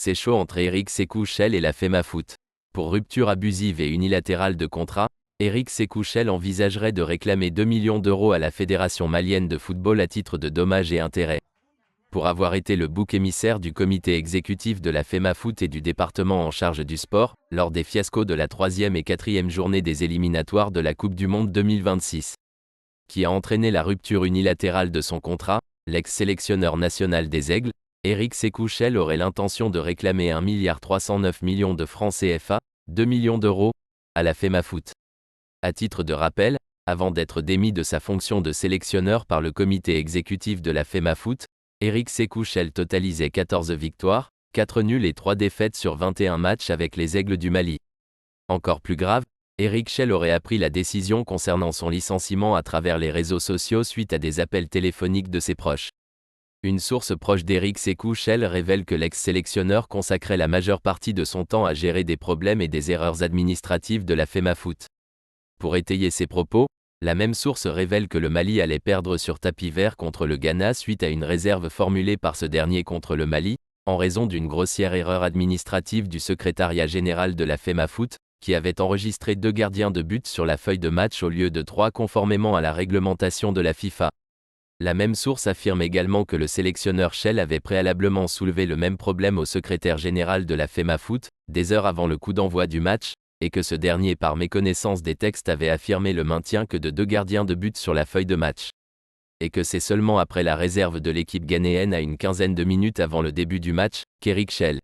C'est chaud entre Eric Sékou Chel et la FEMAFOOT. Pour rupture abusive et unilatérale de contrat, Eric Sékou Chel envisagerait de réclamer 2 millions d'euros à la Fédération malienne de football à titre de dommages et intérêts. Pour avoir été le bouc émissaire du comité exécutif de la FEMAFOOT et du département en charge du sport, lors des fiascos de la 3e et 4e journée des éliminatoires de la Coupe du Monde 2026. Qui a entraîné la rupture unilatérale de son contrat, l'ex-sélectionneur national des Aigles, Eric Sékou Chel aurait l'intention de réclamer 1,309 milliard de francs CFA, 2 millions d'euros, à la FEMAFOOT. À titre de rappel, avant d'être démis de sa fonction de sélectionneur par le comité exécutif de la FEMAFOOT, Eric Sékou Chel totalisait 14 victoires, 4 nuls et 3 défaites sur 21 matchs avec les Aigles du Mali. Encore plus grave, Eric Chel aurait appris la décision concernant son licenciement à travers les réseaux sociaux suite à des appels téléphoniques de ses proches. Une source proche d'Eric Sékou Chel révèle que l'ex-sélectionneur consacrait la majeure partie de son temps à gérer des problèmes et des erreurs administratives de la FEMAFOOT. Pour étayer ses propos, la même source révèle que le Mali allait perdre sur tapis vert contre le Ghana suite à une réserve formulée par ce dernier contre le Mali, en raison d'une grossière erreur administrative du secrétariat général de la FEMAFOOT, qui avait enregistré 2 gardiens de but sur la feuille de match au lieu de 3 conformément à la réglementation de la FIFA. La même source affirme également que le sélectionneur Chel avait préalablement soulevé le même problème au secrétaire général de la FEMAFOOT, des heures avant le coup d'envoi du match, et que ce dernier par méconnaissance des textes avait affirmé le maintien que de 2 gardiens de but sur la feuille de match. Et que c'est seulement après la réserve de l'équipe ghanéenne à une quinzaine de minutes avant le début du match, qu'Eric Chel,